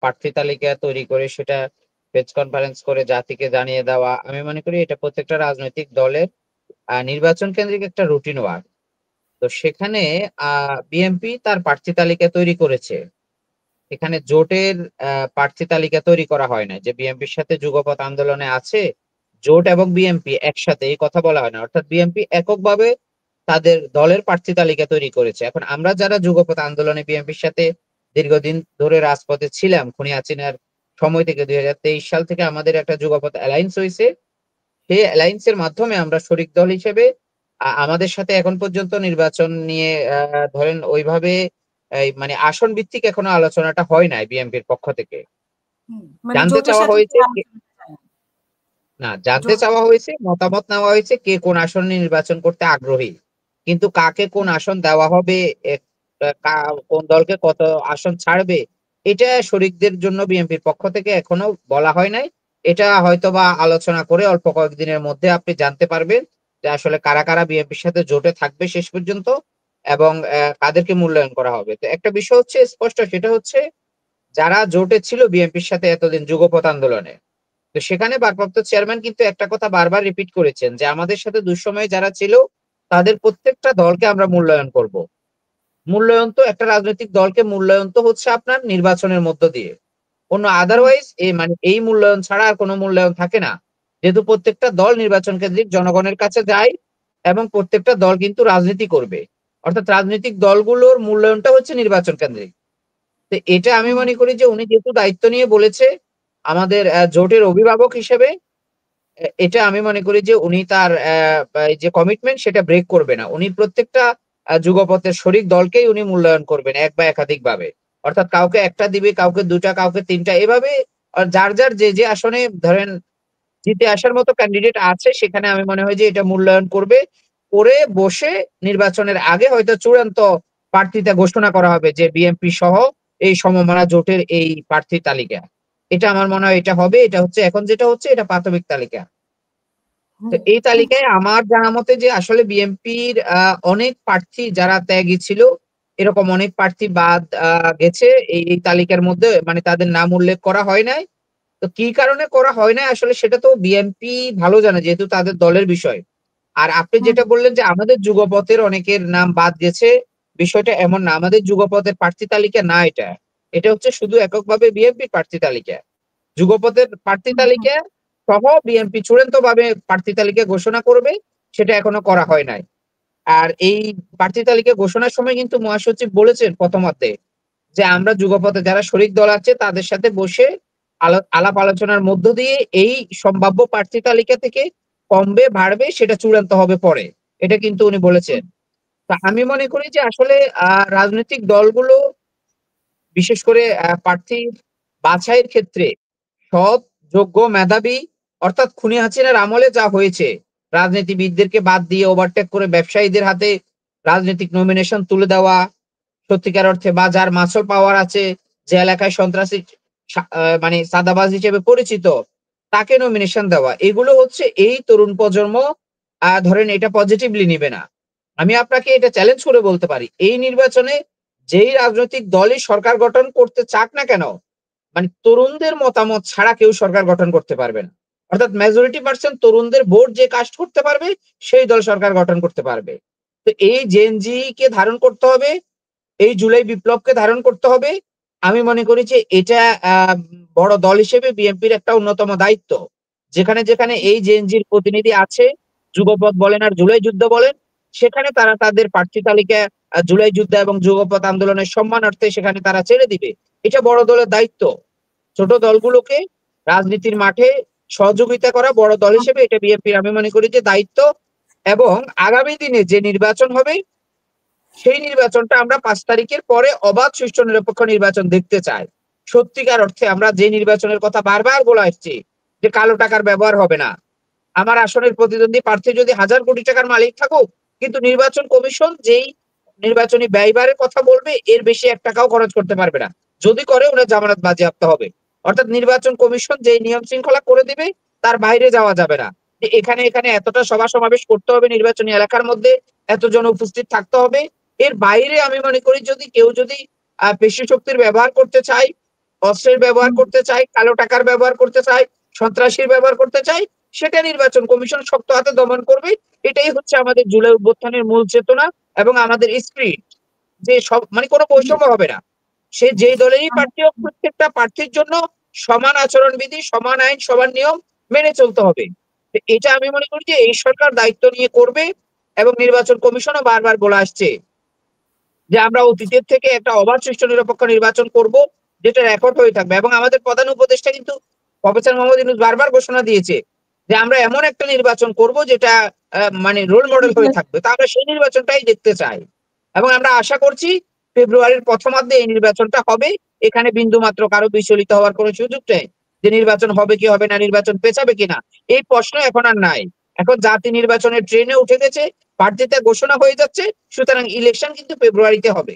প্রার্থী তালিকা তৈরি করে সেটা প্রেস কনফারেন্স করে জাতিকে জানিয়ে দেওয়া, আমি মনে করি এটা প্রত্যেকটা রাজনৈতিক দলের নির্বাচন কেন্দ্রিক একটা রুটিন ওয়ার্ক। তো সেখানে বিএনপি তার প্রার্থী তালিকা তৈরি করেছে। এখানে জোটের প্রার্থী তালিকা তৈরি করা হয় না যে বিএনপির সাথে যুগপৎ আন্দোলনে আছে জোট এবং বিএনপি একসাথে, এই কথা বলা হয় না। অর্থাৎ বিএনপি এককভাবে তাদের দলের প্রার্থী তালিকা তৈরি করেছে। এখন আমরা যারা যুগপৎ আন্দোলনে বিএনপির সাথে দীর্ঘদিন ধরে রাজপথে ছিলাম, খুনি হাসিনার সময় থেকে 2023 সাল থেকে আমাদের একটা যুগপৎ অ্যালায়েন্স হয়েছে। সেই অ্যালায়েন্সের মাধ্যমে আমরা শরিক দল হিসেবে আমাদের সাথে এখন পর্যন্ত নির্বাচন নিয়ে ধরেন ওইভাবে মানে আসন ভিত্তিক এখনো আলোচনাটা হয় নাই বিএনপির পক্ষ থেকে। মানে জানতে জোটের চাওয়া সাথে হয়েছে আলোচনা চায় না। না, জানতে জোট চাওয়া হয়েছে, মতামত নেওয়া হয়েছে কে কোন আসনে নির্বাচন করতে আগ্রহী, কিন্তু কাকে কোন আসন দেওয়া হবে, কোন দলকে কত আসন ছাড়বে, এটা শরিকদের জন্য বিএনপির পক্ষ থেকে এখনো বলা হয় নাই। এটা হয়তোবা আলোচনা করে অল্প কয়েকদিনের মধ্যে আপনি জানতে পারবেন যে আসলে কারা কারা বিএনপির সাথে জোটে থাকবে শেষ পর্যন্ত, এবং কাদেরকে মূল্যায়ন করা হবে। তো একটা বিষয় হচ্ছে স্পষ্ট, সেটা হচ্ছে যারা জোটে ছিল বিএনপির সাথে এতদিন যুগপৎ আন্দোলনে, তো সেখানে ভারপ্রাপ্ত চেয়ারম্যান কিন্তু একটা কথা বারবার রিপিট করেছেন যে আমাদের সাথে দুঃসময়ে যারা ছিল তাদের প্রত্যেকটা দলকে আমরা মূল্যায়ন করব। মূল্যায়ন তো একটা রাজনৈতিক দলকে মূল্যায়ন তো হচ্ছে আপনার নির্বাচনের মধ্য দিয়ে, অন্য আদারওয়াইজ এই মানে এই মূল্যায়ন ছাড়া আর কোনো মূল্যায়ন থাকে না। যেহেতু প্রত্যেকটা দল নির্বাচন কেন্দ্রিক জনগণের কাছে যায় এবং প্রত্যেকটা দল কিন্তু রাজনীতি করবে, অর্থাৎ রাজনৈতিক দলগুলোর মূল্যায়নটা হচ্ছে নির্বাচন কেন্দ্রিক। তো এটা আমি মনে করি যে উনি যেহেতু দায়িত্ব নিয়ে বলেছে আমাদের জোটের অভিভাবক হিসেবে, এটা আমি মনে করি যে উনি তার এই যে কমিটমেন্ট সেটা ব্রেক করবে না। উনি প্রত্যেকটা যুগপথের শরিক দলকেই উনি মূল্যায়ন করবেন এক বা একাধিক ভাবে। অর্থাৎ কাউকে একটা দিবে, কাউকে দুটা, কাউকে তিনটা, এভাবে যার যার যে যে আসনে ধরেন জিতে আসার মতো ক্যান্ডিডেট আছে সেখানে আমি মনে হয় যে এটা মূল্যায়ন করবে। করে বসে নির্বাচনের আগে হয়তো চূড়ান্ত প্রার্থীতা ঘোষণা করা হবে যে বিএনপি সহ এই সমমনা জোটের এই প্রার্থী তালিকা। এটা আমার মনে হয় এটা হবে। এটা হচ্ছে এখন যেটা হচ্ছে এটা প্রাথমিক তালিকা। তো এই তালিকায় আমার জানা মতে যে আসলে বিএনপির অনেক প্রার্থী যারা ত্যাগী ছিল, এরকম অনেক প্রার্থী বাদ গেছে এই তালিকার মধ্যে, মানে তাদের নাম উল্লেখ করা হয় নাই। তো কি কারণে করা হয় নাই আসলে সেটা তো বিএনপি ভালো জানে, যেহেতু তাদের দলের বিষয়। আর আপনি যেটা বললেন যে আমাদের যুগপথের অনেকের নাম বাদ গেছে, বিষয়টা এমন না। আমাদের যুগপথের প্রার্থী তালিকা না এটা, এটা হচ্ছে শুধু এককভাবে বিএনপির প্রার্থী তালিকা। যুগপথের প্রার্থী তালিকা সহ বিএনপি চূড়ান্ত ভাবে প্রার্থী তালিকা ঘোষণা করবে, সেটা এখনো করা হয় নাই। আর এই প্রার্থী তালিকা ঘোষণার সময় কিন্তু মহাসচিব বলেছেন প্রথমার্ধে যে আমরা যুগপথে যারা শরিক দল আছে তাদের সাথে বসে আলাপ আলোচনার মধ্য দিয়ে এই সম্ভাব্য প্রার্থী তালিকা থেকে কমবে বাড়বে সেটা চূড়ান্ত হবে পরে, এটা কিন্তু উনি বলেছেন। তা আমি মনে করি যে আসলে রাজনৈতিক দলগুলো বিশেষ করে প্রার্থী বাছাইয়ের ক্ষেত্রে সৎ, যোগ্য, মেধাবী, অর্থাৎ খুনি হাসিনার আমলে যা হয়েছে রাজনীতিবিদদেরকে বাদ দিয়ে ওভারটেক করে ব্যবসায়ীদের হাতে রাজনৈতিক নমিনেশন তুলে দেওয়া, সত্যিকার অর্থে বা যার মাসল পাওয়ার আছে, যে এলাকায় সন্ত্রাসী মানে চাঁদাবাজ হিসেবে পরিচিত, তাকে নমিনেশন দেওয়া, এগুলো হচ্ছে এই তরুণ প্রজন্ম ধরেন এটা পজিটিভলি নিবে না। আমি আপনাকে এটা চ্যালেঞ্জ করে বলতে পারি এই নির্বাচনে যেই রাজনৈতিক দলই সরকার গঠন করতে চাক না কেন, মানে তরুণদের মতামত ছাড়া কেউ সরকার গঠন করতে পারবে না। অর্থাৎ মেজরিটি পার্সেন্ট তরুণদের ভোট যে কাস্ট করতে পারবে সেই দল সরকার গঠন করতে পারবে। তো এই জেনজি কে ধারণ করতে হবে, এই জুলাই বিপ্লবকে ধারণ করতে হবে। আমি মনে করি যে এটা বড় দল হিসেবে বিএনপির একটা অন্যতম দায়িত্ব। যেখানে যেখানে এই জেনজির প্রতিনিধি আছে, যুগপথ বলেন আর জুলাই যুদ্ধ বলেন, সেখানে তারা তাদের প্রার্থী তালিকা জুলাই যুদ্ধ এবং যুগপথ আন্দোলনের সম্মানার্থে সেখানে তারা ছেড়ে দিবে। এটা বড় দলের দায়িত্ব। ছোট দলগুলোকে রাজনীতির মাঠে সহযোগিতা করা বড় দল হিসেবে এটা বিএনপির আমি মনে করি যে দায়িত্ব। এবং আগামী দিনে যে নির্বাচন হবে সেই নির্বাচনটা আমরা 5 তারিখের পরে অবাধ, সুষ্ঠু, নিরপেক্ষ নির্বাচন দেখতে চাই। সত্যিকার অর্থে আমরা যে নির্বাচনের কথা বারবার বলে আসছি যে কালো টাকার ব্যবহার হবে না। আমার আসনের প্রতিদ্বন্দ্বী প্রার্থী যদি 1000 কোটি টাকার মালিক থাকুক, কিন্তু নির্বাচন কমিশন যেই নির্বাচনী ব্যয়ভারের কথা বলবে এর বেশি 1 টাকাও খরচ করতে পারবে না। যদি করে ওনার জামানত বাজেয়াপ্ত হবে। অর্থাৎ নির্বাচন কমিশন যেই নিয়ম শৃঙ্খলা করে দিবে তার বাইরে যাওয়া যাবে না। যে এখানে এখানে এতটা সভা সমাবেশ করতে হবে, নির্বাচনী এলাকার মধ্যে এতজন উপস্থিত থাকতে হবে, এর বাইরে আমি মনে করি যদি কেউ যদি পেশি শক্তির ব্যবহার করতে চায়, অস্ত্রের ব্যবহার করতে চায়, কালো টাকার ব্যবহার করতে চায়, সন্ত্রাসীর ব্যবহার করতে চায়, সেটা নির্বাচন কমিশন শক্ত হাতে দমন করবে। এটাই হচ্ছে আমাদের জুলাই অভ্যুত্থানের মূল চেতনা এবং আমাদের স্পিরিট, যে সব মানে কোনো জি। বৈষম্য হবে না। সে যেই দলেরই প্রার্থী হোক, প্রত্যেকটা প্রার্থীর জন্য সমান আচরণবিধি, সমান আইন, সমান নিয়ম মেনে চলতে হবে। এটা আমি মনে করি যে এই সরকার দায়িত্ব নিয়ে করবে, এবং নির্বাচন কমিশনও বারবার বলে আসছে যে আমরা অতীতের থেকে একটা অবাধ সুষ্ঠু নিরপেক্ষ নির্বাচন করব, যেটা রেকর্ড হয়ে থাকবে। এবং আমাদের প্রধান উপদেষ্টা কিন্তু প্রফেসর মোহাম্মদ ইউনূস বারবার ঘোষণা দিয়েছে যে আমরা এমন একটা নির্বাচন করব যেটা মানে রোল মডেল হয়ে থাকবে। তা আমরা সেই নির্বাচনটাই দেখতে চাই, এবং আমরা আশা করছি ফেব্রুয়ারির প্রথমার্ধে এই নির্বাচনটা হবে। এখানে বিন্দুমাত্র কারো বিচলিত হওয়ার কোনো সুযোগ নেই যে নির্বাচন হবে কি হবে না, নির্বাচন পেছাবে কিনা, এই প্রশ্ন এখন আর নাই। এখন জাতি নির্বাচনের ট্রেনে উঠে গেছে, প্রার্থীতা ঘোষণা হয়ে যাচ্ছে, সুতরাং ইলেকশন কিন্তু ফেব্রুয়ারিতে হবে।